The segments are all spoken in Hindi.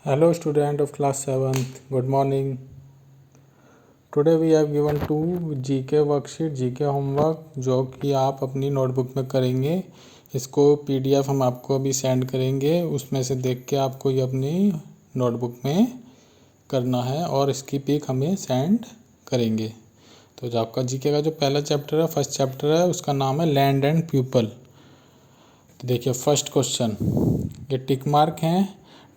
Hello student of class 7th, good morning. Today we have given two GK worksheet, GK homework जो कि आप अपनी नोटबुक में करेंगे। इसको PDF हम आपको अभी सेंड करेंगे, उसमें से देख के आपको ये अपनी नोटबुक में करना है और इसकी पिक हमें सेंड करेंगे। तो जो आपका GK का जो पहला चैप्टर है, फर्स्ट चैप्टर है, उसका नाम है लैंड एंड पीपल। तो देखिए फर्स्ट क्वेश्चन, ये टिक मार्क हैं,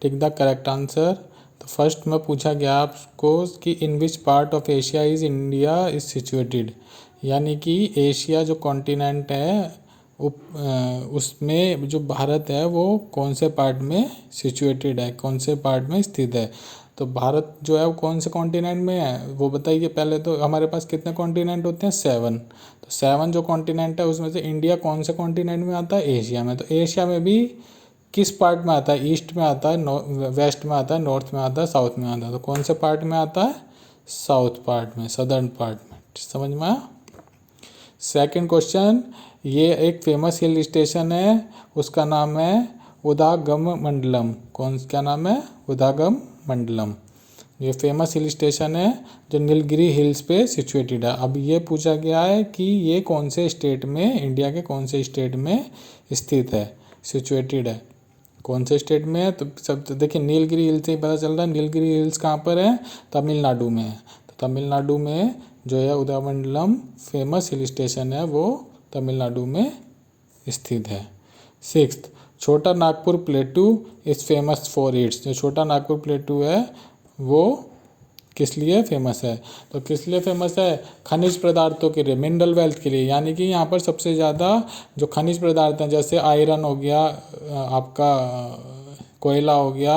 टिक द करेक्ट आंसर। तो फर्स्ट में पूछा गया आपको कि in which part of Asia is India is situated, यानी कि एशिया जो कॉन्टिनेंट है उसमें जो भारत है वो कौन से पार्ट में सिचुएटेड है, कौन से पार्ट में स्थित है। तो भारत जो है वो कौन से कॉन्टिनेंट में है वो बताइए। पहले तो हमारे पास कितने कॉन्टिनेंट होते हैं, 7। तो 7 जो कॉन्टिनेंट है उसमें से इंडिया कौन से कॉन्टिनेंट में आता है, एशिया में। तो एशिया में भी किस पार्ट में आता है, ईस्ट में आता है, वेस्ट में आता है, नॉर्थ में आता है, साउथ में आता है। तो कौन से पार्ट में आता है, साउथ पार्ट में, सदर्न पार्ट में। समझ में आया। सेकंड क्वेश्चन, ये एक फेमस हिल स्टेशन है, उसका नाम है उदागम मंडलम। क्या नाम है, उदागम मंडलम। ये फेमस हिल स्टेशन है जो नीलगिरी हिल्स पे सिचुएटेड है। अब ये पूछा गया है कि ये कौन से स्टेट में, इंडिया के कौन से स्टेट में स्थित है, सिचुएटेड है, कौन से स्टेट में है। तो सब देखिए नीलगिरी हिल्स से ही पता चल रहा है। नीलगिरी हिल्स कहाँ पर है, तमिलनाडु में है। तो तमिलनाडु में जो है उदयमंडलम फेमस हिल स्टेशन है, वो तमिलनाडु में स्थित है। सिक्स्थ, छोटा Nagpur प्लेटू is famous for its. जो छोटा नागपुर प्लेटू है वो किस लिए फेमस है। तो किस लिए फेमस है, खनिज पदार्थों के लिए, मिनरल वेल्थ के लिए। यानी कि यहाँ पर सबसे ज़्यादा जो खनिज पदार्थ हैं, जैसे आयरन हो गया, आपका कोयला हो गया,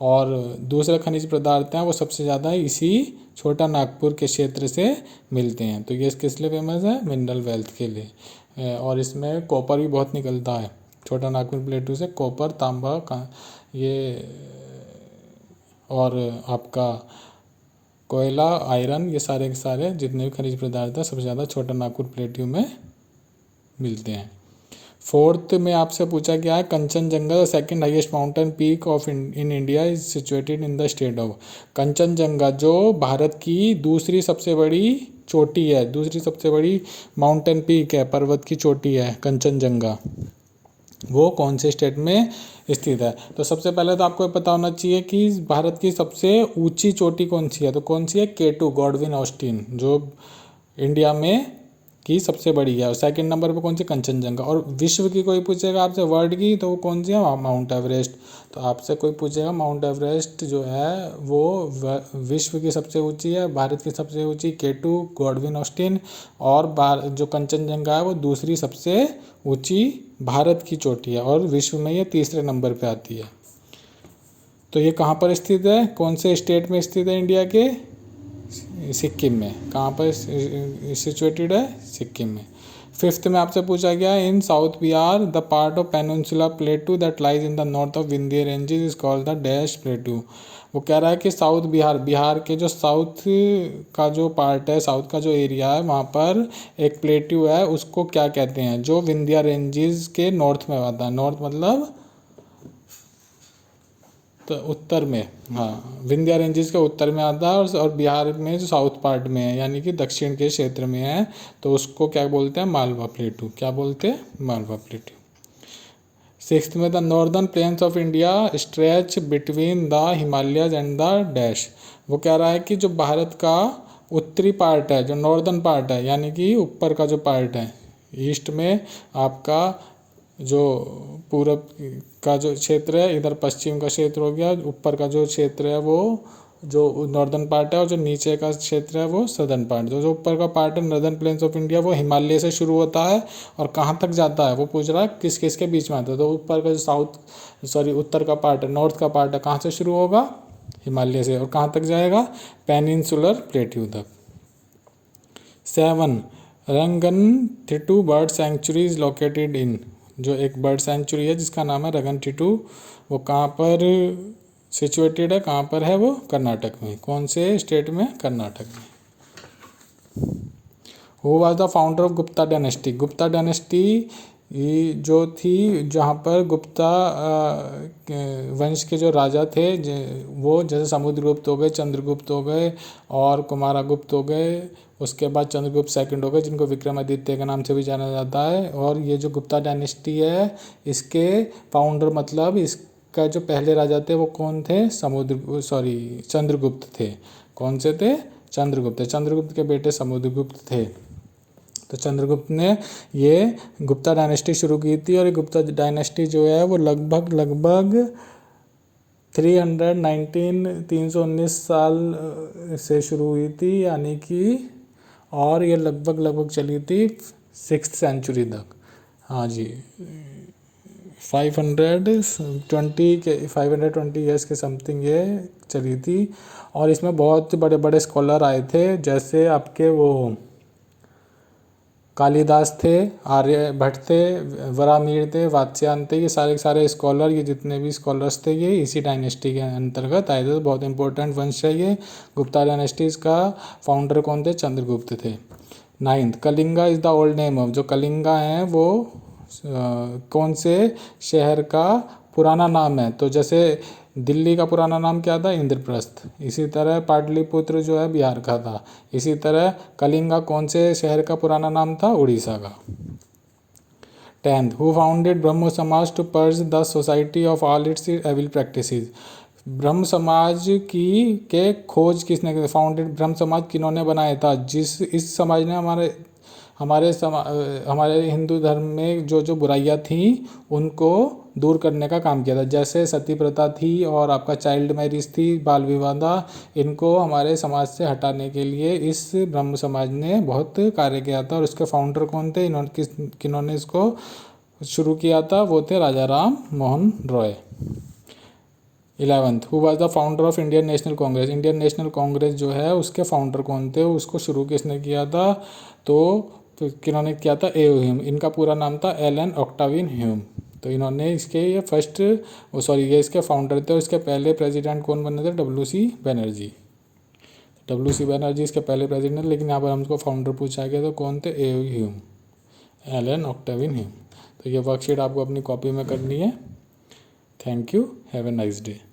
और दूसरे खनिज पदार्थ हैं, वो सबसे ज़्यादा इसी छोटा नागपुर के क्षेत्र से मिलते हैं। तो ये किस लिए फेमस है, मिनरल वेल्थ के लिए। और इसमें कॉपर भी बहुत निकलता है छोटा नागपुर प्लेटू से, कॉपर, तांबा का ये, और आपका कोयला, आयरन, ये सारे के सारे जितने भी खनिज पदार्थ हैं सबसे ज़्यादा छोटा नागपुर प्लेटू में मिलते हैं। फोर्थ में आपसे पूछा गया है Kanchenjunga second highest mountain peak of in India is situated in the state of. Kanchenjunga जो भारत की दूसरी सबसे बड़ी चोटी है, दूसरी सबसे बड़ी माउंटेन पीक है, पर्वत की चोटी है कंचनजंगा, वो कौन से स्टेट में स्थित है। तो सबसे पहले तो आपको पता होना चाहिए कि भारत की सबसे ऊंची चोटी कौन सी है। तो कौन सी है, K2 गॉडविन ऑस्टिन, जो इंडिया में की सबसे बड़ी है। और सेकंड नंबर पे कौन सी, कंचनजंगा। और विश्व की कोई पूछेगा आपसे वर्ल्ड की, तो वो कौन सी है, माउंट एवरेस्ट। तो आपसे कोई पूछेगा माउंट एवरेस्ट जो है वो विश्व की सबसे ऊंची है, भारत की सबसे ऊंची K2 गॉडविन ऑस्टिन, और जो कंचनजंगा है वो दूसरी सबसे ऊंची भारत की चोटी है, और विश्व में ये तीसरे नंबर पे आती है। तो ये कहाँ पर स्थित है, कौन से स्टेट में स्थित है इंडिया के, सिक्किम में। कहाँ पर सिचुएटेड है, सिक्किम में। फिफ्थ में आपसे पूछा गया in south Bihar the part of peninsula plateau that lies in the north of Vindhya ranges is called the dash plateau. वो कह रहा है कि साउथ बिहार, बिहार के जो साउथ का जो पार्ट है, साउथ का जो एरिया है, वहाँ पर एक प्लेटू है, उसको क्या कहते हैं, जो विंध्य रेंजेस के नॉर्थ में आता है। नॉर्थ मतलब तो उत्तर में, हाँ, विंध्या रेंजेस के उत्तर में आता है, और बिहार में जो साउथ पार्ट में है, यानी कि दक्षिण के क्षेत्र में है, तो उसको क्या बोलते हैं, मालवा प्लेटू। क्या बोलते हैं, मालवा प्लेटू। सिक्स्थ में the northern plains of India stretch between the Himalayas and the dash. वो कह रहा है कि जो भारत का उत्तरी पार्ट है, जो नॉर्दर्न पार्ट है, यानी कि ऊपर का जो पार्ट है, ईस्ट में आपका जो पूरब का जो क्षेत्र है, इधर पश्चिम का क्षेत्र हो गया, ऊपर का जो क्षेत्र है वो जो नॉर्दर्न पार्ट है, और जो नीचे का क्षेत्र है वो सदर्न पार्ट। जो ऊपर का पार्ट है नॉर्दर्न प्लेन्स ऑफ इंडिया, वो हिमालय से शुरू होता है और कहाँ तक जाता है, वो पूछ रहा है किस किस के बीच में आता है। तो ऊपर का जो उत्तर का पार्ट है, नॉर्थ का पार्ट है, कहाँ से शुरू होगा, हिमालय से, और कहाँ तक जाएगा, पेनिनसुलर प्लेट्यू तक। 7 Ranganathittu bird sanctuary is located in. जो एक बर्ड सेंचुरी है जिसका नाम है रंगनथिट्टू, वो कहाँ पर सिचुएटेड है, कहाँ पर है, वो कर्नाटक में। कौन से स्टेट में, कर्नाटक में। Who was the founder of Gupta dynasty. Gupta dynasty ये जो थी जहाँ पर गुप्ता वंश के जो राजा थे वो जैसे समुद्रगुप्त हो गए, चंद्रगुप्त हो गए और कुमारगुप्त हो गए, उसके बाद चंद्रगुप्त सेकंड हो गए जिनको विक्रमादित्य के नाम से भी जाना जाता है। और ये जो गुप्ता डायनेस्टी है इसके फाउंडर मतलब इसका जो पहले राजा थे वो कौन थे? चंद्रगुप्त थे। कौन से थे? चंद्रगुप्त। चंद्रगुप्त के बेटे समुद्रगुप्त थे। तो चंद्रगुप्त ने ये गुप्ता डायनेस्टी शुरू की थी और ये गुप्ता डायनेस्टी जो है वो लगभग 319 साल से शुरू हुई थी, यानी कि और ये लगभग चली थी 6th सेंचुरी तक। हाँ जी, 520 ईयर्स के समथिंग ये चली थी। और इसमें बहुत बड़े बड़े स्कॉलर आए थे, जैसे आपके वो कालिदास थे, आर्यभट्ट थे, वरामीर थे, वात्स्यायन थे। ये सारे स्कॉलर, ये जितने भी स्कॉलर्स थे ये इसी डायनेस्टी के अंतर्गत आए थे। तो बहुत इंपॉर्टेंट वंश है ये। गुप्ता डायनेस्टीज का फाउंडर कौन थे? चंद्रगुप्त थे। 9th, Kalinga is the old name of. जो कलिंगा हैं वो कौन से शहर का पुराना नाम है? तो जैसे दिल्ली का पुराना नाम क्या था? इंद्रप्रस्थ। इसी तरह पाटलिपुत्र जो है बिहार का था। इसी तरह कलिंगा कौन से शहर का पुराना नाम था? उड़ीसा का। 10th, who founded Brahmo Samaj to purge the society of all its evil practices. Brahmo Samaj की के खोज किसने की? फाउंडेड ब्रह्म समाज किन्होंने बनाया था? इस समाज ने हमारे हिंदू धर्म में जो बुराइयां थी उनको दूर करने का काम किया था। जैसे सती प्रथा थी और आपका चाइल्ड मैरिज थी, बाल विवाह, इनको हमारे समाज से हटाने के लिए इस ब्रह्म समाज ने बहुत कार्य किया था। और इसके फाउंडर कौन थे? किन्होंने इसको शुरू किया था? वो थे Raja Ram Mohan Roy. 11th, who was the founder of Indian National Congress. Indian National Congress जो है उसके फाउंडर कौन थे? उसको शुरू किसने किया था? तो किन्होंने किया था? ए ह्यूम। इनका पूरा नाम था एलन ऑक्टाविन ह्यूम। तो इन्होंने इसके ये इसके फाउंडर थे। और इसके पहले प्रेसिडेंट कौन बने थे? WC बनर्जी। WC बनर्जी इसके पहले प्रेसिडेंट, लेकिन यहाँ पर हमको फाउंडर पूछा गया तो कौन थे? ए ह्यूम, एलन ऑक्टाविन ह्यूम। तो ये वर्कशीट आपको अपनी कॉपी में करनी है। Thank you, have a nice day.